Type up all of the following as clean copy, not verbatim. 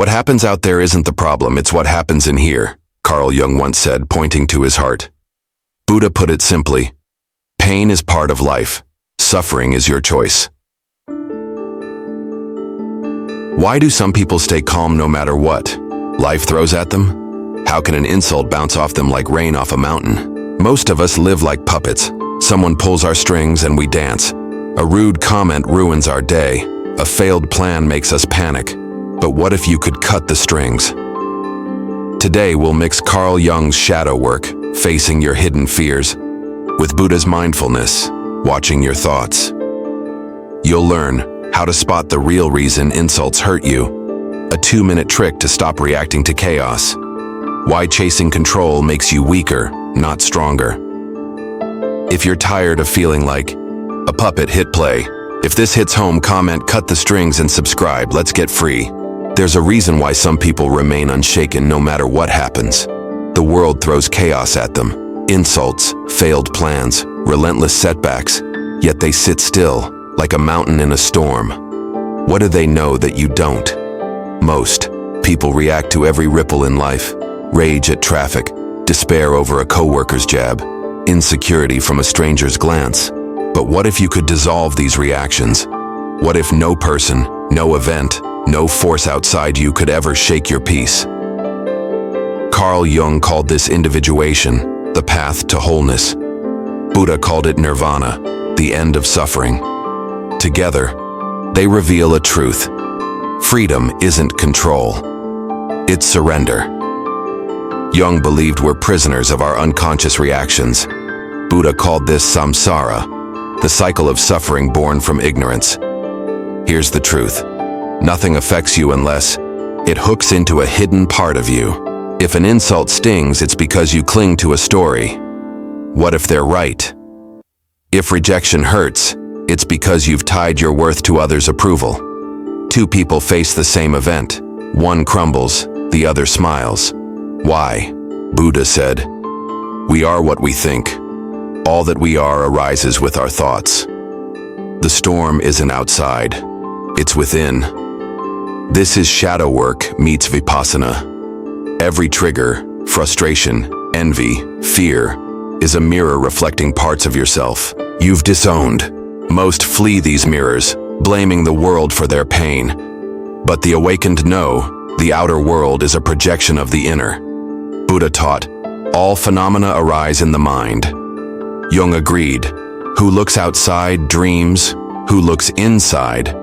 What happens out there isn't the problem, it's what happens in here, Carl Jung once said, pointing to his heart. Buddha put it simply, pain is part of life, suffering is your choice. Why do some people stay calm no matter what life throws at them? How can an insult bounce off them like rain off a mountain? Most of us live like puppets. Someone pulls our strings and we dance. A rude comment ruins our day. A failed plan makes us panic. But what if you could cut the strings? Today we'll mix Carl Jung's shadow work, facing your hidden fears, with Buddha's mindfulness, watching your thoughts. You'll learn how to spot the real reason insults hurt you, a 2-minute trick to stop reacting to chaos, why chasing control makes you weaker, not stronger. If you're tired of feeling like a puppet, hit play. If this hits home, comment, cut the strings, and subscribe. Let's get free. There's a reason why some people remain unshaken no matter what happens. The world throws chaos at them. Insults, failed plans, relentless setbacks, yet they sit still, like a mountain in a storm. What do they know that you don't? Most people react to every ripple in life. Rage at traffic, despair over a coworker's jab, insecurity from a stranger's glance. But what if you could dissolve these reactions? What if no person, no event, no force outside you could ever shake your peace? Carl Jung called this individuation, the path to wholeness. Buddha called it nirvana, the end of suffering. Together, they reveal a truth. Freedom isn't control. It's surrender. Jung believed we're prisoners of our unconscious reactions. Buddha called this samsara, the cycle of suffering born from ignorance. Here's the truth. Nothing affects you unless it hooks into a hidden part of you. If an insult stings, it's because you cling to a story. What if they're right? If rejection hurts, it's because you've tied your worth to others' approval. Two people face the same event. One crumbles, the other smiles. Why? Buddha said, we are what we think. All that we are arises with our thoughts. The storm isn't outside, it's within. This is shadow work meets vipassana. Every trigger, frustration, envy, fear, is a mirror reflecting parts of yourself you've disowned. Most flee these mirrors, blaming the world for their pain. But the awakened know the outer world is a projection of the inner. Buddha taught, all phenomena arise in the mind. Jung agreed, who looks outside dreams, who looks inside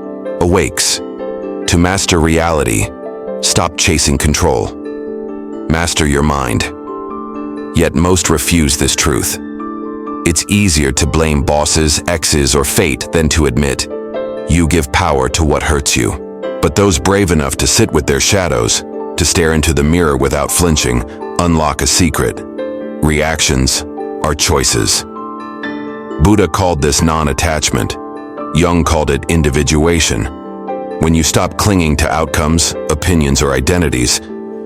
awakes. To master reality, stop chasing control. Master your mind. Yet most refuse this truth. It's easier to blame bosses, exes, or fate than to admit you give power to what hurts you. But those brave enough to sit with their shadows, to stare into the mirror without flinching, unlock a secret. Reactions are choices. Buddha called this non-attachment. Jung called it individuation. When you stop clinging to outcomes, opinions, or identities,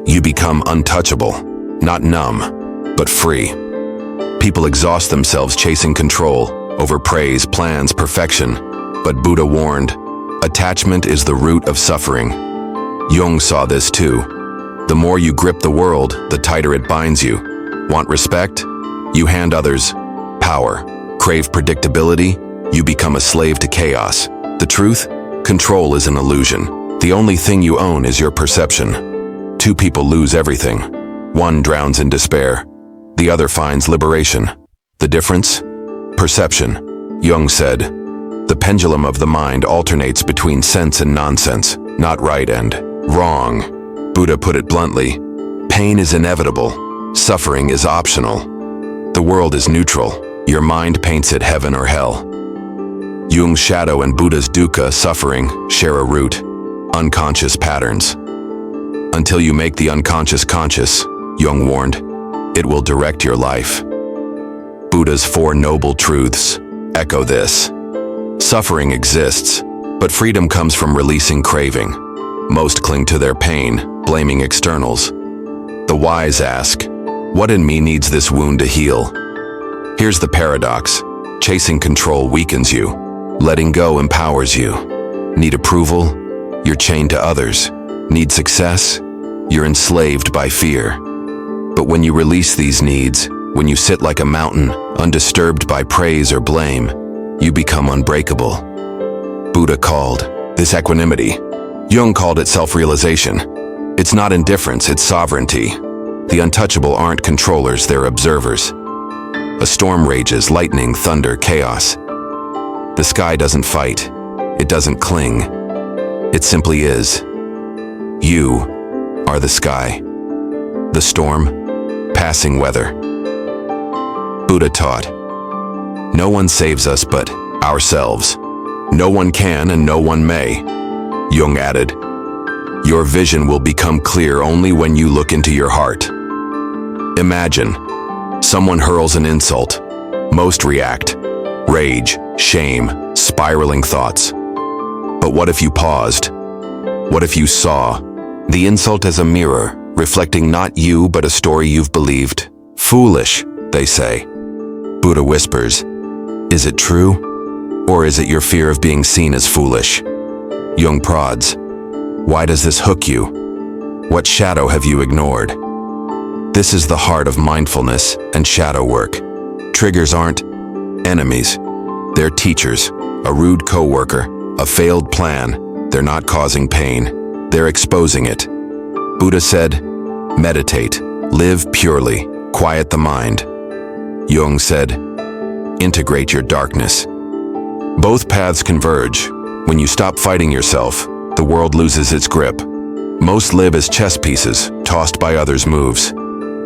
you become untouchable, not numb, but free. People exhaust themselves chasing control over praise, plans, perfection. But Buddha warned, attachment is the root of suffering. Jung saw this too. The more you grip the world, the tighter it binds you. Want respect? You hand others power. Crave predictability? You become a slave to chaos. The truth? Control is an illusion. The only thing you own is your perception. Two people lose everything. One drowns in despair. The other finds liberation. The difference? Perception. Jung said, the pendulum of the mind alternates between sense and nonsense, not right and wrong. Buddha put it bluntly, pain is inevitable, suffering is optional. The world is neutral, your mind paints it heaven or hell. Jung's shadow and Buddha's dukkha, suffering, share a root, unconscious patterns. Until you make the unconscious conscious, Jung warned, it will direct your life. Buddha's Four Noble Truths echo this. Suffering exists, but freedom comes from releasing craving. Most cling to their pain, blaming externals. The wise ask, what in me needs this wound to heal? Here's the paradox. Chasing control weakens you. Letting go empowers you. Need approval? You're chained to others. need success, you're enslaved by fear. But when you release these needs, when you sit like a mountain, undisturbed by praise or blame, you become unbreakable. Buddha called this equanimity. Jung called it self-realization. It's not indifference, it's sovereignty. The untouchable aren't controllers, they're observers. A storm rages, lightning, thunder, chaos. The sky doesn't fight. It doesn't cling. It simply is. You are the sky. The storm, passing weather. Buddha taught, no one saves us but ourselves. No one can and no one may. Jung added, your vision will become clear only when you look into your heart. Imagine, someone hurls an insult. Most react. Rage, shame, spiraling thoughts. But what if you paused? What if you saw the insult as a mirror, reflecting not you but a story you've believed? Foolish, they say. Buddha whispers, is it true? Or is it your fear of being seen as foolish? Jung prods, why does this hook you? What shadow have you ignored? This is the heart of mindfulness and shadow work. Triggers aren't enemies. They're teachers, a rude coworker, a failed plan. They're not causing pain. They're exposing it. Buddha said, meditate, live purely, quiet the mind. Jung said, integrate your darkness. Both paths converge. When you stop fighting yourself, the world loses its grip. Most live as chess pieces, tossed by others' moves.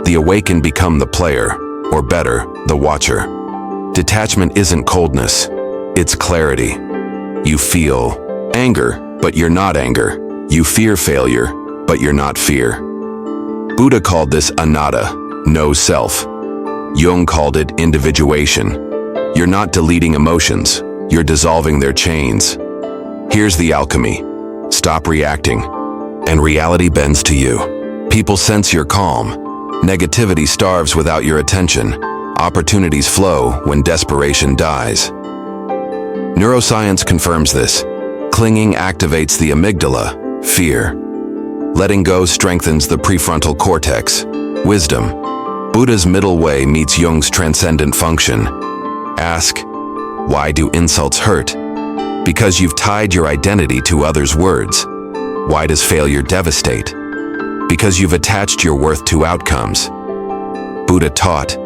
The awakened become the player, or better, the watcher. Detachment isn't coldness, it's clarity. You feel anger, but you're not anger. You fear failure, but you're not fear. Buddha called this anatta, no self. Jung called it individuation. You're not deleting emotions, you're dissolving their chains. Here's the alchemy. Stop reacting, and reality bends to you. People sense your calm. Negativity starves without your attention. Opportunities flow when desperation dies. Neuroscience confirms this. Clinging activates the amygdala, fear. Letting go strengthens the prefrontal cortex, wisdom. Buddha's middle way meets Jung's transcendent function. Ask, why do insults hurt? Because you've tied your identity to others' words. Why does failure devastate? Because you've attached your worth to outcomes. Buddha taught,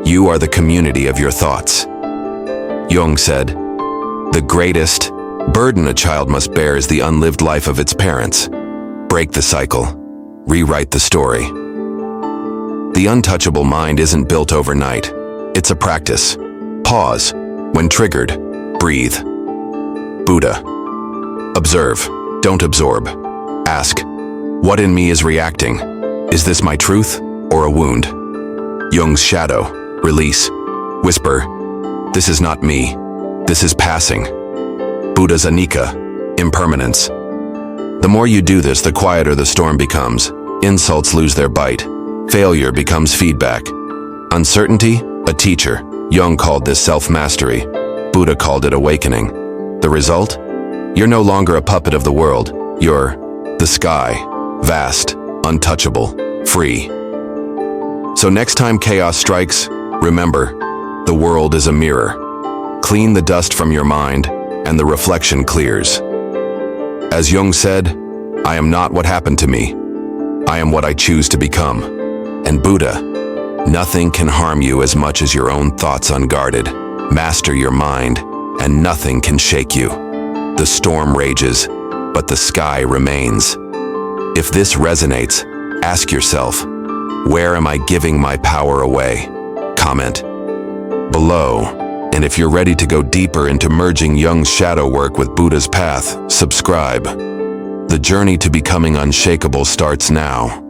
you are the community of your thoughts. Jung said, the greatest burden a child must bear is the unlived life of its parents. Break the cycle. Rewrite the story. The untouchable mind isn't built overnight. It's a practice. Pause. When triggered, breathe. Buddha. Observe. Don't absorb. Ask, what in me is reacting? Is this my truth or a wound? Jung's shadow. Release. Whisper, this is not me. This is passing. Buddha's anicca. Impermanence. The more you do this, the quieter the storm becomes. Insults lose their bite. Failure becomes feedback. Uncertainty, a teacher. Jung called this self-mastery. Buddha called it awakening. The result? You're no longer a puppet of the world. You're the sky, vast, untouchable, free. So next time chaos strikes, remember, the world is a mirror. Clean the dust from your mind, and the reflection clears. As Jung said, I am not what happened to me. I am what I choose to become. And Buddha, nothing can harm you as much as your own thoughts unguarded. Master your mind, and nothing can shake you. The storm rages, but the sky remains. If this resonates, ask yourself, where am I giving my power away? Comment below. And if you're ready to go deeper into merging Jung's shadow work with Buddha's path, subscribe. The journey to becoming unshakable starts now.